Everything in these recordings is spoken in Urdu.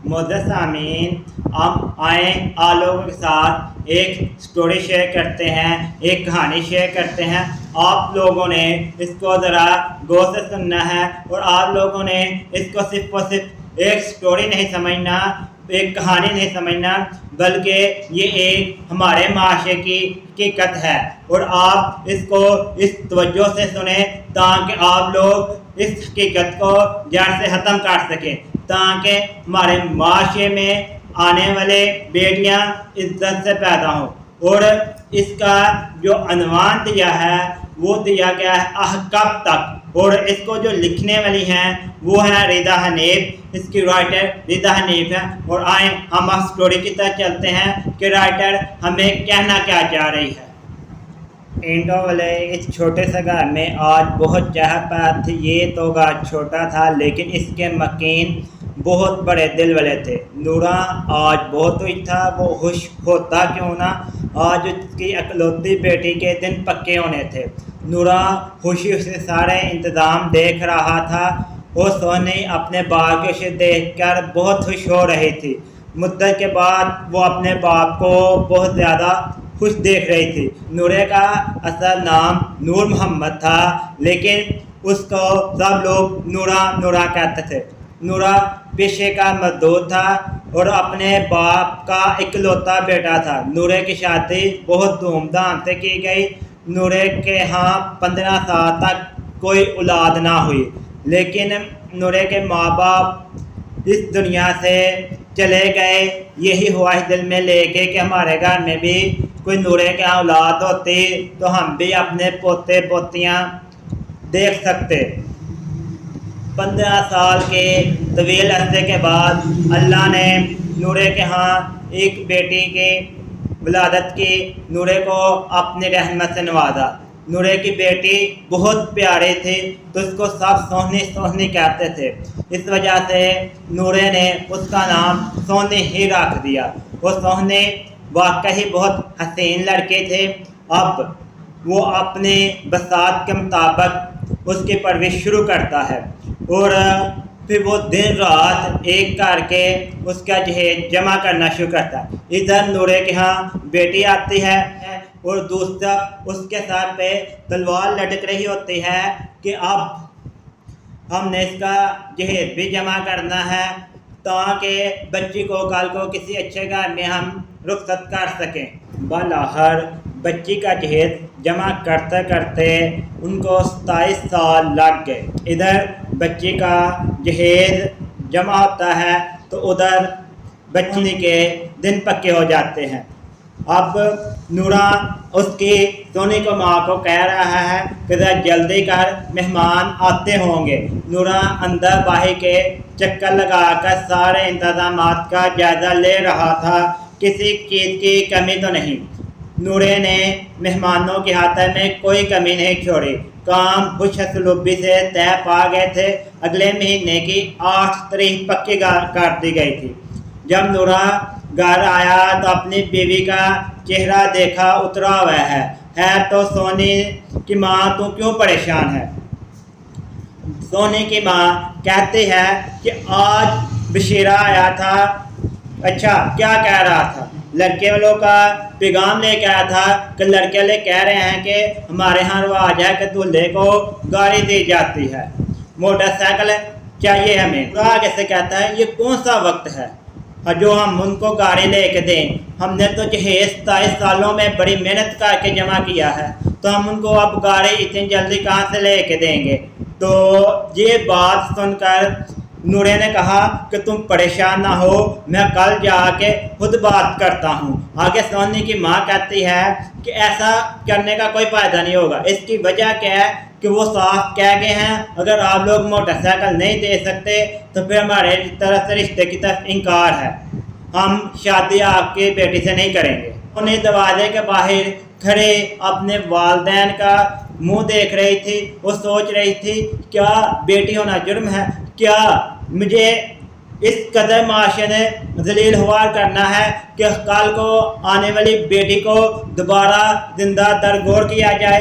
معزز سامعین، ہم آئیں آپ لوگوں کے ساتھ ایک سٹوری شیئر کرتے ہیں، ایک کہانی شیئر کرتے ہیں۔ آپ لوگوں نے اس کو ذرا غور سے سننا ہے اور آپ لوگوں نے اس کو صرف اور صرف ایک سٹوری نہیں سمجھنا، ایک کہانی نہیں سمجھنا، بلکہ یہ ایک ہمارے معاشرے کی حقیقت ہے، اور آپ اس کو اس توجہ سے سنیں تاکہ آپ لوگ اس حقیقت کو جڑ سے ختم کر سکیں، تاکہ ہمارے معاشرے میں آنے والے بیٹیاں عزت سے پیدا ہوں۔ اور اس کا جو عنوان دیا ہے وہ دیا گیا ہے کب تک، اور اس کو جو لکھنے والی ہیں وہ ہے رضا حنیف، اس کی رائٹر رضا حنیف ہے۔ اور آئیں ہم اس سٹوری کی طرف چلتے ہیں کہ رائٹر ہمیں کہنا کیا چاہ رہی ہے۔ اینٹوں والے اس چھوٹے سے گھر میں آج بہت چہل پہل تھی۔ یہ تو گھر چھوٹا تھا لیکن اس کے مکین بہت بڑے دل والے تھے۔ نورا آج بہت خوش تھا، وہ خوش ہوتا کیوں نہ، آج اس کی اکلوتی بیٹی کے دن پکے ہونے تھے۔ نورا خوشی سے سارے انتظام دیکھ رہا تھا۔ وہ سونی اپنے باپ کو دیکھ کر بہت خوش ہو رہی تھی۔ مدت کے بعد وہ اپنے باپ کو بہت زیادہ خوش دیکھ رہی تھی۔ نورے کا اصل نام نور محمد تھا، لیکن اس کو سب لوگ نورا نورا کہتے تھے۔ نورا پیشے کا مزدور تھا اور اپنے باپ کا اکلوتا بیٹا تھا۔ نورے کی شادی بہت دھوم دھام سے کی گئی۔ نورے کے ہاں 15 سال تک کوئی اولاد نہ ہوئی، لیکن نورے کے ماں باپ اس دنیا سے چلے گئے، یہی خواہش دل میں لے کے کہ ہمارے گھر میں بھی کوئی نورے کے اولاد ہوتی تو ہم بھی اپنے پوتے پوتیاں دیکھ سکتے۔ 15 سال کے طویل عرصے کے بعد اللہ نے نورے کے ہاں ایک بیٹی کی ولادت کی۔ نورے کو اپنی رحمت سے نوازا۔ نورے کی بیٹی بہت پیاری تھی تو اس کو سب سونی سونی کہتے تھے، اس وجہ سے نورے نے اس کا نام سونی ہی رکھ دیا۔ وہ سونی واقعی بہت حسین لڑکے تھے۔ اب وہ اپنے بساط کے مطابق اس کی پرورش شروع کرتا ہے، اور پھر وہ دن رات ایک کر کے اس کا جہیز جمع کرنا شروع کرتا ہے۔ ادھر نورے کے ہاں بیٹی آتی ہے اور دوسرا اس کے سر پہ تلوار لٹک رہی ہوتی ہے کہ اب ہم نے اس کا جہیز بھی جمع کرنا ہے تاکہ بچی کو کل کو کسی اچھے گھر میں ہم رخصت کر سکیں۔ بالآخر بچی کا جہیز جمع کرتے کرتے ان کو 27 سال لگ گئے۔ ادھر بچی کا جہیز جمع ہوتا ہے تو ادھر بچی کے دن پکے ہو جاتے ہیں۔ اب نورا اس کی سونی کو ماں کو کہہ رہا ہے کہ ذرا جلدی کر، مہمان آتے ہوں گے۔ نورا اندر باہر کے چکر لگا کر سارے انتظامات کا جائزہ لے رہا تھا، کسی چیز کی کمی تو نہیں۔ نورے نے مہمانوں کے ہاتھ میں کوئی کمی نہیں چھوڑی۔ کام خوش اسلوبی سے طے پا گئے تھے۔ اگلے مہینے کی 8 تاریخ پکی کر دی گئی تھی۔ جب نورا گھر آیا تو اپنی بیوی کا چہرہ دیکھا اترا ہوا ہے تو سونی کی ماں تو کیوں پریشان ہے؟ سونی کی ماں کہتی ہے کہ آج بشیرہ آیا تھا۔ اچھا، کیا کہہ رہا تھا؟ لڑکے والوں کا پیغام لے کے آیا تھا کہ لڑکے والے کہہ رہے ہیں کہ ہمارے ہاں رواج ہے کہ دولہے کو گاڑی دی جاتی ہے، موٹر سائیکل چاہیے ہمیں۔ آگے سے کہتا ہے یہ کون سا وقت ہے جو ہم ان کو گاڑی لے کے دیں؟ ہم نے تو جہیز 27 سالوں میں بڑی محنت کر کے جمع کیا ہے، تو ہم ان کو اب گاڑی اتنی جلدی کہاں سے لے کے دیں گے؟ تو یہ بات سن کر نورے نے کہا کہ تم پریشان نہ ہو، میں کل جا کے خود بات کرتا ہوں۔ آگے سونی کی ماں کہتی ہے کہ ایسا کرنے کا کوئی فائدہ نہیں ہوگا۔ اس کی وجہ کیا ہے کہ وہ صاف کہہ گئے ہیں اگر آپ لوگ موٹر سائیکل نہیں دے سکتے تو پھر ہمارے طرف سے رشتے کی طرف انکار ہے، ہم شادی آپ کی بیٹی سے نہیں کریں گے۔ انہیں دروازے کے باہر کھڑے اپنے والدین کا منہ دیکھ رہی تھی۔ وہ سوچ رہی تھی کیا بیٹی ہونا جرم ہے؟ کیا مجھے اس قدر معاشرے نے ذلیل خوار کرنا ہے کہ کل کو آنے والی بیٹی کو دوبارہ زندہ درگور کیا جائے؟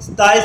27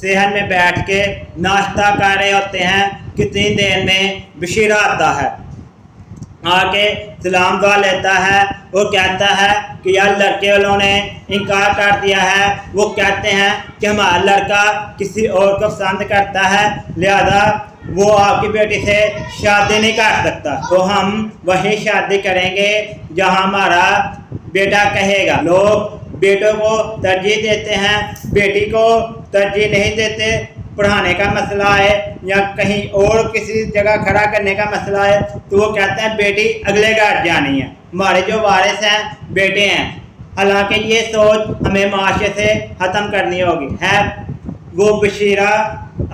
صحن میں بیٹھ کے ناشتہ کر رہے ہوتے ہیں، کتنی دیر میں بشیرہ آتا ہے، آ کے سلام دعا لیتا ہے اور کہتا ہے کہ یار لڑکے والوں نے انکار کر دیا ہے، وہ کہتے ہیں کہ ہمارا لڑکا کسی اور کو پسند کرتا ہے، لہذا وہ آپ کی بیٹی سے شادی نہیں کر سکتا، تو ہم وہی شادی کریں گے جہاں ہمارا بیٹا کہے گا۔ لوگ بیٹوں کو ترجیح دیتے ہیں، بیٹی کو ترجیح نہیں دیتے۔ پڑھانے کا مسئلہ ہے یا کہیں اور کسی جگہ کھڑا کرنے کا مسئلہ ہے تو وہ کہتے ہیں بیٹی اگلے گھر جانی ہے، ہمارے جو وارث ہیں بیٹے ہیں، حالانکہ یہ سوچ ہمیں معاشرے سے ختم کرنی ہوگی۔ ہے وہ بشیرہ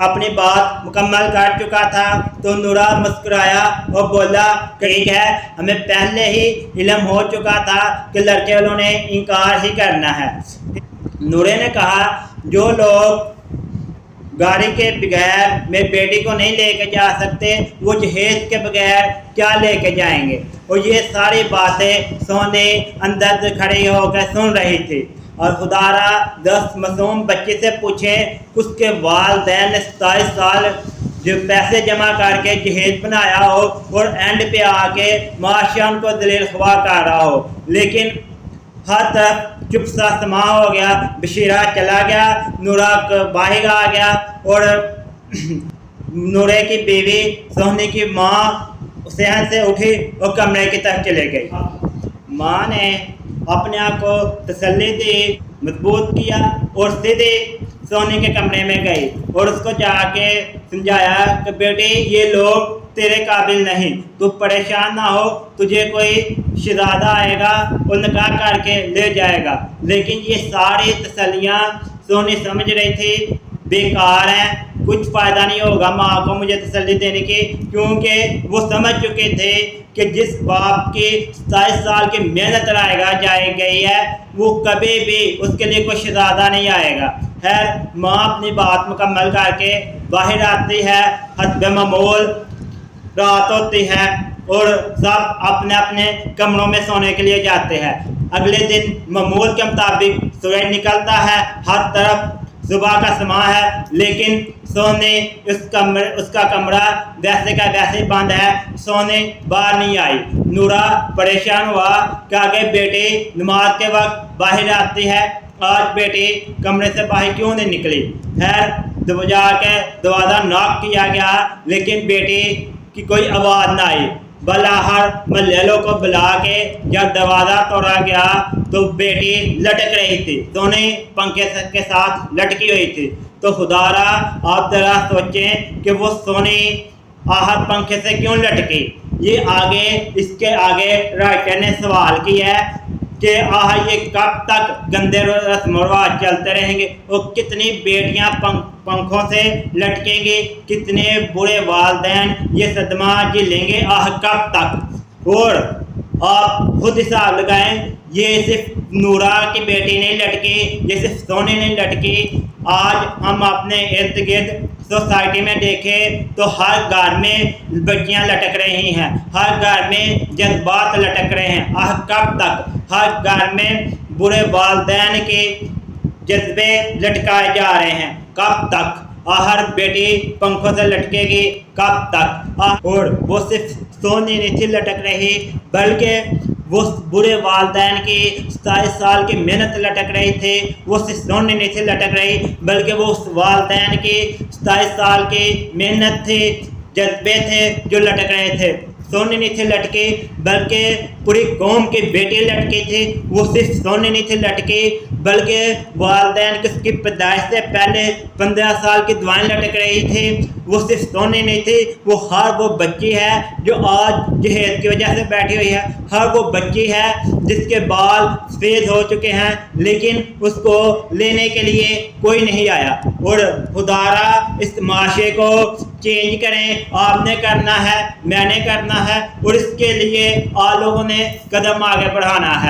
اپنی بات مکمل کر چکا تھا تو نورا مسکرایا اور بولا ٹھیک ہے، ہمیں پہلے ہی علم ہو چکا تھا کہ لڑکے والوں نے انکار ہی کرنا ہے۔ نورے نے کہا جو لوگ گاڑی کے بغیر میں بیٹی کو نہیں لے کے جا سکتے وہ جہیز کے بغیر کیا لے کے جائیں گے، اور یہ ساری باتیں سونے اندر سے کھڑی ہو کے سن رہی تھی۔ اور خدا را 10 معصوم بچے سے پوچھیں اس کے والدین نے 27 سال جو پیسے جمع کر کے جہیز بنایا ہو اور اینڈ پہ آ کے معاشرہ ان کو ذلیل خوار کر رہا ہو، لیکن ہر طرف چپ سا سما ہو گیا۔ بشیرہ چلا گیا، نورا باہر آ گیا اور نورے کی بیوی سونی کی ماں صحن سے اٹھی اور کمرے کی طرف چلے گئی۔ ماں نے اپنے آپ کو تسلی دی، مضبوط کیا اور سیدھے سونی کے کمرے میں گئی اور اس کو جا کے سمجھایا کہ بیٹی یہ لوگ تیرے قابل نہیں، تو پریشان نہ ہو، تجھے کوئی شہزادہ آئے گا اور نکاح کر کے لے جائے گا۔ لیکن یہ ساری تسلیاں سونی سمجھ رہی تھی بیکار ہیں، کچھ فائدہ نہیں ہوگا ماں کو مجھے تسلی دینے کی، کیونکہ وہ سمجھ چکے تھے کہ جس باپ کی 27 سال کی محنت جائی گئی ہے وہ کبھی بھی اس کے لیے کوئی شہزادہ نہیں آئے گا۔ خیر ماں اپنی بات مکمل کر کے باہر آتی ہے، حسب معمول رات ہوتی ہے اور سب اپنے اپنے کمروں میں سونے کے لیے جاتے ہیں۔ اگلے دن معمول کے مطابق سورج نکلتا ہے، ہر طرف صبح کا سما ہے، لیکن سونے اس کا کمرہ ویسے کا ویسے بند ہے، سونے باہر نہیں آئی۔ نورا پریشان ہوا کہ آگے بیٹی نماز کے وقت باہر آتی ہے، آج بیٹی کمرے سے باہر کیوں نہیں نکلی؟ خیر جا کے دروازہ ناک کیا گیا لیکن بیٹی کی کوئی آواز نہ آئی۔ باہر محلوں کو بلا کے جب دروازہ توڑا گیا تو بیٹی لٹک رہی تھی، سونی پنکھے کے ساتھ لٹکی ہوئی تھی۔ تو خدا را آپ ذرا سوچیں کہ وہ سونی آہت پنکھے سے کیوں لٹکی۔ یہ آگے اس کے آگے رائٹر نے سوال کیا ہے کہ یہ کب تک گندے رسم و رواج چلتے رہیں گے اور کتنی بیٹیاں پنکھوں سے لٹکیں گی، کتنے برے والدین یہ صدمہ جھیلیں گے، کب تک؟ اور آپ خود حساب لگائیں، یہ صرف نورا کی بیٹی نہیں لٹکی، یہ صرف سونی نہیں لٹکی۔ آج ہم اپنے ارد گرد سوسائٹی میں دیکھیں تو ہر گھر میں بچیاں لٹک رہی ہیں، ہر گھر میں جذبات لٹک رہے ہیں، کب تک؟ ہر گھر میں برے والدین کے جذبے لٹکائے جا رہے ہیں، کب تک؟ ہر بیٹی پنکھوں سے لٹکے گی، کب تک؟ اور وہ صرف سونی نہیں تھی لٹک رہی بلکہ وہ برے والدین کی 27 سال کی محنت لٹک رہی تھی، وہ صرف سونی نہیں تھی لٹک رہی بلکہ وہ اس والدین کی 27 سال کی محنت تھی، جذبے تھے جو لٹک رہے تھے۔ سونی نہیں تھی لٹکی بلکہ پوری قوم کی بیٹی لٹکی تھی، وہ صرف سونی نہیں تھی لٹکی بلکہ والدین کی اس کی پیدائش سے پہلے 15 سال کی دعائیں لٹک رہی تھی، وہ صرف سونی نہیں تھی، وہ ہر وہ بچی ہے جو آج جہیز کی وجہ سے بیٹھی ہوئی ہے، ہر وہ بچی ہے جس کے بال سفید ہو چکے ہیں لیکن اس کو لینے کے لیے کوئی نہیں آیا۔ اور خدا را اس معاشرے کو چینج کریں، آپ نے کرنا ہے، میں نے کرنا ہے، اور اس کے لیے آپ لوگوں نے قدم آگے بڑھانا ہے۔